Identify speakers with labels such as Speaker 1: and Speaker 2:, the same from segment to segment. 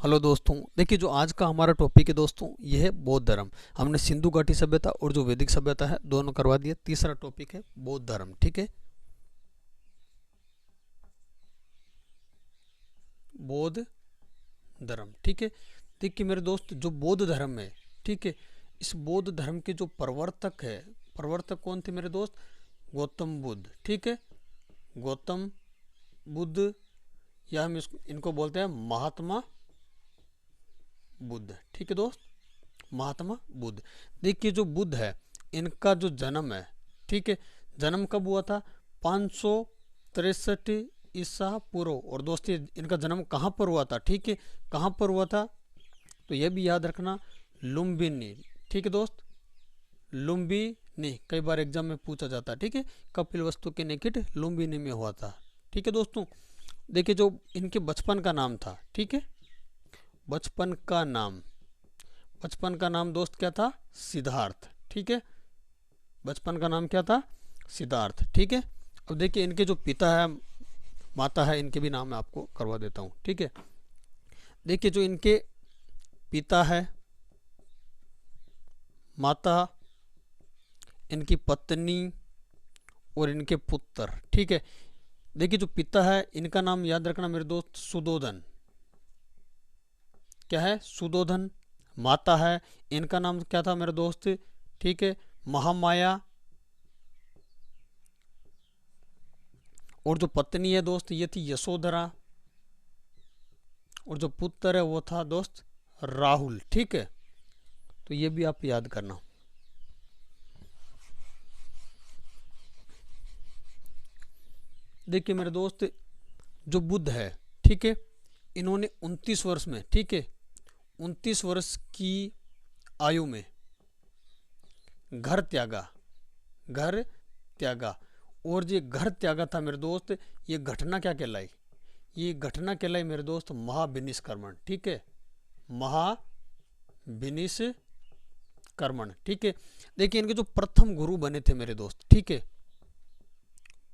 Speaker 1: Hello दोस्तों, देखिए जो आज का हमारा टॉपिक है दोस्तों, यह है बौद्ध धर्म। हमने सिंधु घाटी सभ्यता और जो वैदिक सभ्यता है दोनों करवा दिया। तीसरा टॉपिक है बौद्ध धर्म। ठीक है, बौद्ध धर्म। ठीक है, देखिए मेरे दोस्त, जो बौद्ध धर्म है, ठीक है, इस बौद्ध धर्म के जो प्रवर्तक है, प्रवर्तक कौन थे मेरे दोस्त? गौतम बुद्ध। ठीक है, गौतम बुद्ध, या हम इनको बोलते हैं महात्मा बुद्ध। ठीक है दोस्त, महात्मा बुद्ध। देखिए जो बुद्ध है, इनका जो जन्म है, ठीक है, जन्म कब हुआ था? 563 ईसा पूर्व। और दोस्त इनका जन्म कहाँ पर हुआ था? ठीक है, कहाँ पर हुआ था? तो यह भी याद रखना, लुम्बिनी। ठीक है दोस्त, लुम्बिनी कई बार एग्जाम में पूछा जाता है। ठीक है, कपिलवस्तु के निकट लुम्बिनी में हुआ था। ठीक है दोस्तों, देखिए जो इनके बचपन का नाम था, ठीक है, बचपन का नाम दोस्त क्या था? सिद्धार्थ। ठीक है, बचपन का नाम क्या था? सिद्धार्थ। ठीक है, अब देखिए इनके जो पिता है, माता है, इनके भी नाम मैं आपको करवा देता हूँ। ठीक है, देखिए जो इनके पिता है, माता, इनकी पत्नी और इनके पुत्र। ठीक है, देखिए जो पिता है, इनका नाम याद रखना मेरे दोस्त, सुदोधन। क्या है? सुदोधन। माता है, इनका नाम क्या था मेरे दोस्त? ठीक है, महामाया। और जो पत्नी है दोस्त, ये थी यशोधरा। और जो पुत्र है वो था दोस्त राहुल। ठीक है, तो ये भी आप याद करना। देखिए मेरे दोस्त, जो बुद्ध है, ठीक है, इन्होंने 29 वर्ष में, ठीक है, 29 वर्ष की आयु में घर त्यागा। और ये घर त्यागा था मेरे दोस्त, ये घटना क्या कहलाई? ये घटना कहलाई मेरे दोस्त महाविनिष्क्रमण। ठीक है, महाविनिष्क्रमण। ठीक है, देखिए इनके जो प्रथम गुरु बने थे मेरे दोस्त, ठीक है,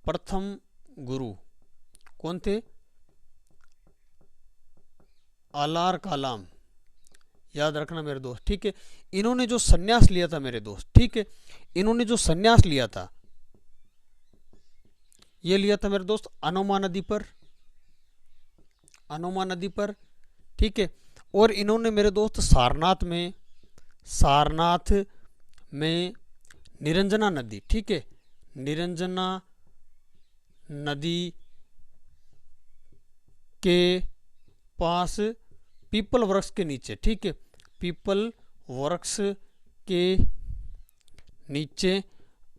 Speaker 1: प्रथम गुरु कौन थे? आलार कालाम। याद रखना मेरे दोस्त। ठीक है, इन्होंने जो सन्यास लिया था मेरे दोस्त, ठीक है, इन्होंने जो सन्यास लिया था, ये लिया था मेरे दोस्त अनोमा नदी पर। ठीक है, और इन्होंने मेरे दोस्त सारनाथ में निरंजना नदी, ठीक है, निरंजना नदी के पास पीपल वृक्ष के नीचे, ठीक है, पीपल वृक्ष के नीचे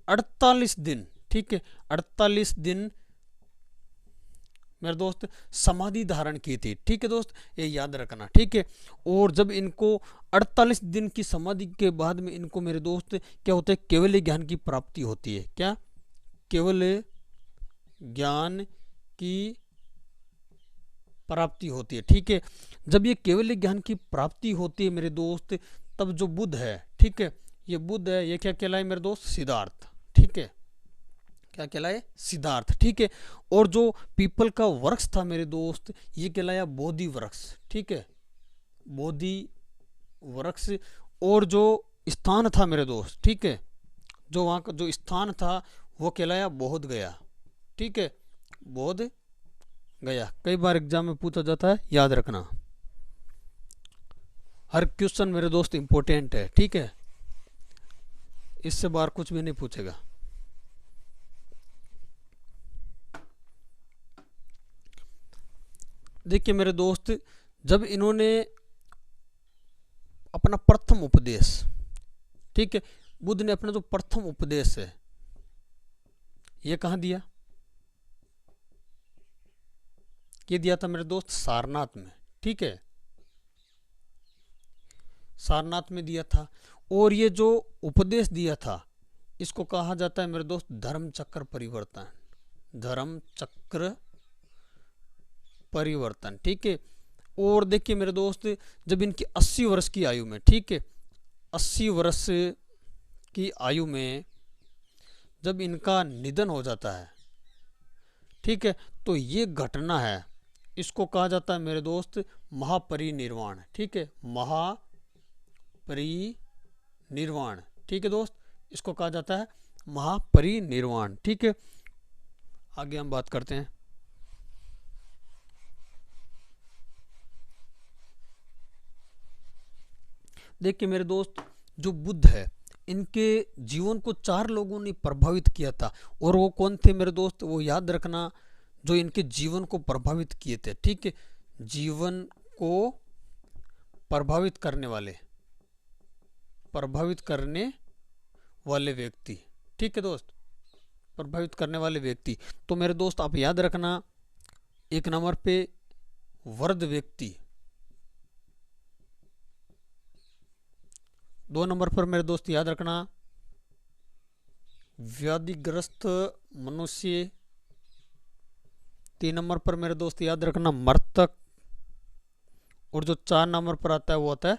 Speaker 1: 48 दिन, ठीक है, 48 दिन मेरे दोस्त समाधि धारण की थी। ठीक है दोस्त, ये याद रखना। ठीक है, और जब इनको 48 दिन की समाधि के बाद में इनको मेरे दोस्त क्या होता है? केवल ज्ञान की प्राप्ति होती है। क्या? केवल ज्ञान की प्राप्ति होती है। ठीक है, जब ये केवल ज्ञान की प्राप्ति होती है मेरे दोस्त, तब जो बुद्ध है, ठीक है, ये बुद्ध है, ये क्या कहलाए मेरे दोस्त? सिद्धार्थ। ठीक है, क्या कहलाए? सिद्धार्थ। ठीक है, और जो पीपल का वृक्ष था मेरे दोस्त, ये कहलाया बोधि वृक्ष। ठीक है, बोधि वृक्ष। और जो स्थान था मेरे दोस्त, ठीक है, जो वहाँ का जो स्थान था वो कहलाया बोध गया। ठीक है, बोध गया। कई बार एग्जाम में पूछा जाता है, याद रखना। हर क्वेश्चन मेरे दोस्त इंपॉर्टेंट है। ठीक है, इससे बाहर कुछ भी नहीं पूछेगा। देखिए मेरे दोस्त, जब इन्होंने अपना प्रथम उपदेश, ठीक है, बुद्ध ने अपना जो प्रथम उपदेश है, ये कहाँ दिया? ये दिया था मेरे दोस्त सारनाथ में। ठीक है, सारनाथ में दिया था। और ये जो उपदेश दिया था, इसको कहा जाता है मेरे दोस्त धर्म चक्र परिवर्तन। धर्म चक्र परिवर्तन। ठीक है, और देखिए मेरे दोस्त, जब इनकी 80 वर्ष की आयु में, ठीक है, 80 वर्ष की आयु में जब इनका निधन हो जाता है, ठीक है, तो ये घटना है, इसको कहा जाता है मेरे दोस्त महापरिनिर्वाण। ठीक है, महापरिनिर्वाण। ठीक है दोस्त, इसको कहा जाता है महापरिनिर्वाण। ठीक है, आगे हम बात करते हैं। देखिए मेरे दोस्त, जो बुद्ध है इनके जीवन को 4 लोगों ने प्रभावित किया था। और वो कौन थे मेरे दोस्त, वो याद रखना, जो इनके जीवन को प्रभावित किए थे। ठीक है, जीवन को प्रभावित करने वाले व्यक्ति। ठीक है दोस्त, प्रभावित करने वाले व्यक्ति। तो मेरे दोस्त आप याद रखना, 1 नंबर पे वृद्ध व्यक्ति, 2 नंबर पर मेरे दोस्त याद रखना व्याधिग्रस्त मनुष्य, 3 नंबर पर मेरे दोस्त याद रखना मृतक, और जो 4 नंबर पर आता है वो आता है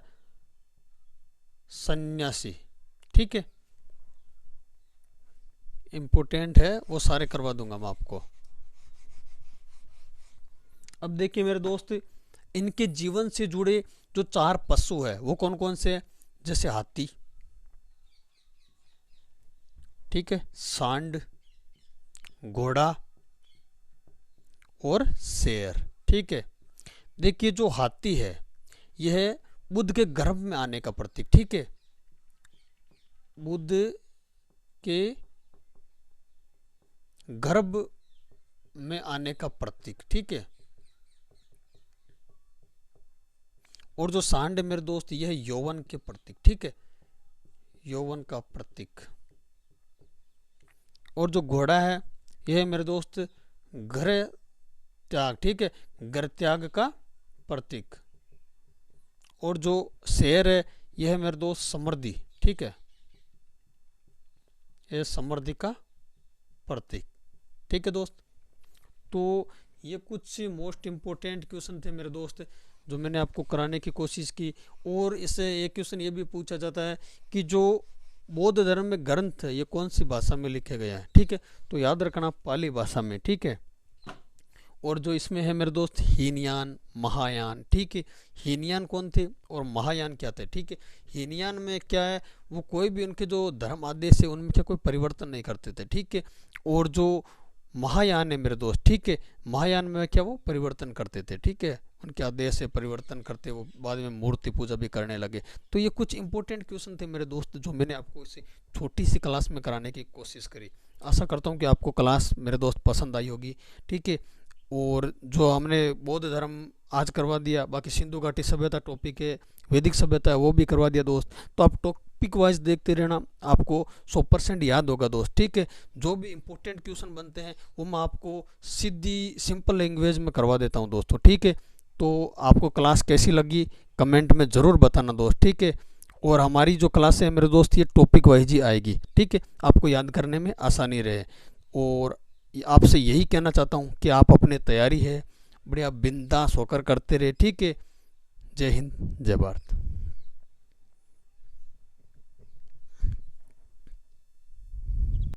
Speaker 1: सन्यासी। ठीक है, इंपोर्टेंट है, वो सारे करवा दूंगा मैं आपको। अब देखिए मेरे दोस्त, इनके जीवन से जुड़े जो 4 पशु है वो कौन कौन से हैं, जैसे हाथी, ठीक है, सांड, घोड़ा और शेर। ठीक है, देखिए जो हाथी है यह बुद्ध के गर्भ में आने का प्रतीक। ठीक है, बुद्ध के गर्भ में आने का प्रतीक। ठीक है, और जो सांड है मेरे दोस्त यह यौवन के प्रतीक। ठीक है, यौवन का प्रतीक। और जो घोड़ा है यह मेरे दोस्त घर त्याग। ठीक है, घर त्याग का प्रतीक। और जो शेर है यह मेरे दोस्त समृद्धि। ठीक है, यह समृद्धि का प्रतीक। ठीक है दोस्त, तो ये कुछ मोस्ट इम्पोर्टेंट क्वेश्चन थे मेरे दोस्त जो मैंने आपको कराने की कोशिश की। और इससे एक क्वेश्चन ये भी पूछा जाता है कि जो बौद्ध धर्म में ग्रंथ है ये कौन सी भाषा में लिखे गया है। ठीक है, तो याद रखना पाली भाषा में। ठीक है, और जो इसमें है मेरे दोस्त हीनयान, महायान। ठीक है, हीनयान कौन थे और महायान क्या थे। ठीक है, हीनयान में क्या है, वो कोई भी उनके जो धर्म आदेश है उनमें क्या कोई परिवर्तन नहीं करते थे। ठीक है, और जो महायान है मेरे दोस्त, ठीक है, महायान में क्या वो परिवर्तन करते थे। ठीक है, उनके आदेश से परिवर्तन करते, वो बाद में मूर्ति पूजा भी करने लगे। तो ये कुछ इंपॉर्टेंट क्वेश्चन थे मेरे दोस्त जो मैंने आपको इसे छोटी सी क्लास में कराने की कोशिश करी। आशा करता हूँ कि आपको क्लास मेरे दोस्त पसंद आई होगी। ठीक है, और जो हमने बौद्ध धर्म आज करवा दिया, बाकी सिंधु घाटी सभ्यता टॉपिक है, वैदिक सभ्यता है वो भी करवा दिया दोस्त। तो आप टॉपिक वाइज देखते रहना, आपको 100% याद होगा दोस्त। ठीक है, जो भी इंपॉर्टेंट क्वेश्चन बनते हैं वो मैं आपको सीधी सिंपल लैंग्वेज में करवा देता हूँ दोस्तों। ठीक है, तो आपको क्लास कैसी लगी कमेंट में ज़रूर बताना दोस्त। ठीक है, और हमारी जो क्लास है मेरे दोस्त ये टॉपिक वाइज ही आएगी। ठीक है, आपको याद करने में आसानी रहे। और आपसे यही कहना चाहता हूँ कि आप अपने तैयारी है बढ़िया बिंदास होकर करते रहे। ठीक है, जय हिंद, जय भारत।